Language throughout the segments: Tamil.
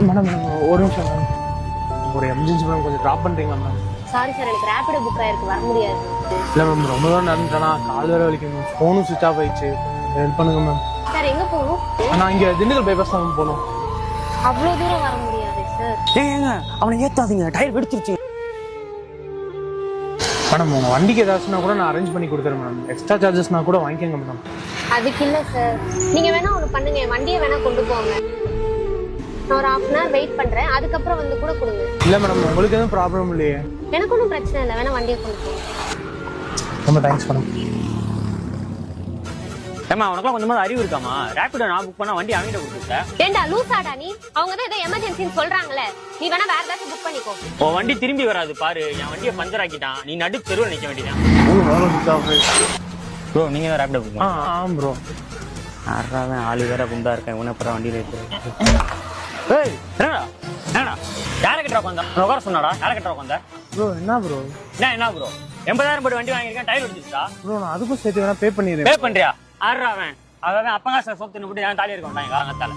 மேடம் ஒரு நிமிஷம் மேம், ஒரு எமர்ஜென்சி மேம், கொஞ்சம் ட்ராப் பண்ணுறீங்களா மேம்? சாரி சார், எனக்கு ரேபிடோ புக் ஆயிருக்கு, வர முடியாது. இல்லை மேம், ரொம்ப தூரம் நடந்துட்டேனா, கால் வேற வலிக்கும் மேம், ஃபோனும் சுவிச் ஆஃப் ஆயிடுச்சு, ஹெல்ப் பண்ணுங்க மேம். சார் எங்க போகணும்? நான் இங்கே திண்டுக்கல் பைபாஸ் தான் போகணும். அவ்வளோ தூரம் வர முடியாது சார். ஏங்க அவனை ஏத்தாதீங்க, டயர் வெடிச்சிருச்சு. மேடம் உங்கள் வண்டிக்கு ஏதாச்சுன்னா கூட நான் அரேஞ்ச் பண்ணி கொடுத்துறேன் மேடம், எக்ஸ்ட்ரா சார்ஜஸ்னா கூட வாங்கிக்கோங்க மேடம். அதுக்கு இல்லை சார், நீங்க வேணா ஒன்று பண்ணுங்க, என் வண்டியை வேணா கொண்டு போங்க. நான் ஒரு 1/2 hour வெயிட் பண்றேன், அதுக்கப்புறம் வந்து கூட கொடுங்க. இல்லை மேடம், உங்களுக்கு எதுவும் ப்ராப்ளம் இல்லையே? எனக்கு ஒன்றும் பிரச்சனை இல்லை, வேணா வண்டியை கொண்டு போங்க. ரொம்ப தேங்க்ஸ் மேடம். ஏமா உனக்குலாம் கொஞ்சமாவது அறிவு இருக்காமா? ரேபிடோ நான் புக் பண்ணா வண்டி அவங்கிட்ட கொடுத்துட்டேன். ஏண்டா லூசாடா நீ? அவங்க தான் ஏதோ எமர்ஜென்சின்னு சொல்றாங்களே, நீ வேணா வேற ஏதாச்சும் புக் பண்ணிக்கோ. உன் வண்டி திரும்பி வராது பாரு, என் வண்டியை பஞ்சர் ஆக்கிட்டான், நீ நடு தெருவில் நிக்க வேண்டியதான். ப்ரோ நீங்க தான் ரேபிடோ புக் பண்ணி? ஆமாம் ப்ரோ. ஆறாவன் ஆளு வேற குண்டா இருக்கேன், இவனை அப்புறம் வண்டியில் ஏற்றுறேன். ஏய் என்னடா என்னடா யாரை கட்டுற உட்காந்தா? உட்கார சொன்னாடா, யாரை கட்டுற உட்காந்த? ப்ரோ என்ன ப்ரோ? என்ன ப்ரோ, 80,000 போட்டு வண்டி வாங்கியிருக்கேன், டயர் வெடிச்சிருச்சா? ப்ரோ நான் அதுக்கும் சேர்த்து வேணா பே பண்ணிடுறேன். பே பண்றியா? ஆறாவன் அவன் அப்பங்க சார் சோப்பு தின்னு போட்டு தாலி இருக்க மாட்டாங்க காலங்கத்தால.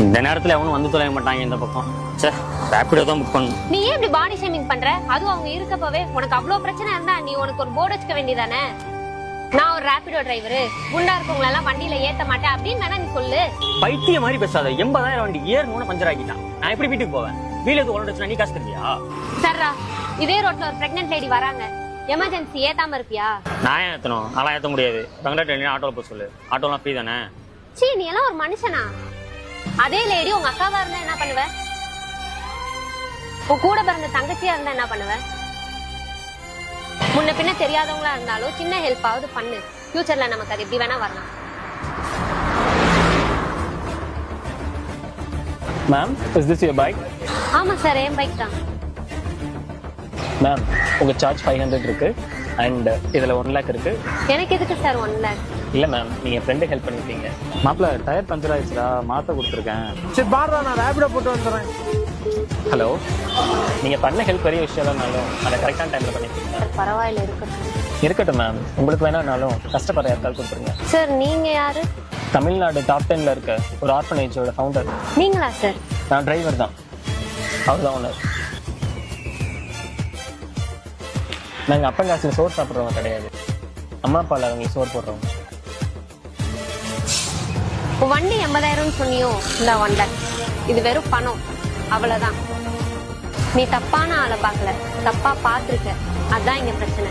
இந்த நேரத்துல எவனும் வந்து தொலைய மாட்டாங்க இந்த பக்கம். சே ரேபிடோ தான் புக் பண்ணணும். நீ ஏன் இப்படி பாடி ஷேமிங் பண்ற? அதுவும் அவங்க இருக்கப்பவே உனக்கு அவ்வளவு பிரச்சனை இருந்தா நீ உனக்கு ஒரு போர்டு வச்சுக்க வேண்டியதானே? நான் ஒரு ரேபிடோ டிரைவரு, குண்டா இருக்கவங்க எல்லாம் வண்டியில ஏத்த மாட்டேன் அப்படின்னு வேணா நீ சொல்லு. பைத்திய மாதிரி பேசாத, 80,000 வண்டி ஏறணும்னு பஞ்சர் ஆக்கிட்டான், நான் எப்படி வீட்டுக்கு போவேன்? வீல எது உடனே நீ காசு தருவியா? சர்ரா, இதே ரோட்ல ஒரு பிரெக்னன்ட் லேடி வராங்க, எமர்ஜென்சி ஏத்தாம இருப்பியா? நான் ஏன் ஏத்தணும்? அதெல்லாம் ஏத்த முடியாது. கங்கடாட்டு ஆட்டோல போக சொல்லு, ஆட்டோலாம் ஃப்ரீ தானே. சீ, நீ எல்லாம் ஒரு மனுஷனா? அதே லேடி உங்க அக்காவா இருந்தா என்ன பண்ணுவ? உன் கூட பிறந்த தங்கச்சியா இருந்தா என்ன பண்ணுவ? முன்ன பின்ன தெரியாதவங்களா இருந்தாலும் சின்ன ஹெல்ப்பாவது பண்ணு, ஃபியூச்சர்ல நமக்கு அது எப்படி வேணா வரலாம். Ma'am, is this your bike? ஆமா சார், என் பைக் தான். மேம் உங்க சார்ஜ் 500 இருக்கு அண்ட் இதுல 1 lakh இருக்கு. எனக்கு எதுக்கு சார் 1 lakh? இல்ல மேம், நீங்க ஃப்ரெண்டு ஹெல்ப் பண்ணிருக்கீங்க. மாப்பிள்ள டயர் பஞ்சர் ஆயிடுச்சுடா, மாத்த கொடுத்துருக்கேன். சரி பாருடா, நான் ரேபிடோ போட்டு வந்துடுறேன். ஹலோ, நீங்க பண்ண ஹெல்ப் பெரிய விஷயம் இல்லைனாலும் அதை கரெக்டான டைம்ல பண்ணிருக்கீங்க. சார் பரவாயில்ல, இருக்கட்டும். இருக்கட்டும் மேம், உங்களுக்கு வேணாம்னாலும் கஷ்டப்படுற யாருக்காவது கொடுத்துருங்க. சார் நீங்க யாரு? தமிழ்நாடு டாப் 10ல இருக்க ஒரு ஆர்ஃபனேஜோட ஃபவுண்டர். நீங்களா சார்? நான் டிரைவர் தான், அவர் தான் ஓனர். நாங்க அப்பங்காசுல சோறு சாப்பிட்றவங்க கிடையாது, அம்மா அப்பால அவங்களுக்கு சோறு போடுறவங்க. வண்டி 80,000 சொன்னியோ, இல்ல 1 lakh. இது வெறும் பணம், அவ்வளவுதான். நீ தப்பான ஆளை பார்க்கல, தப்பா பாத்துருக்க, அதான் இங்க பிரச்சனை.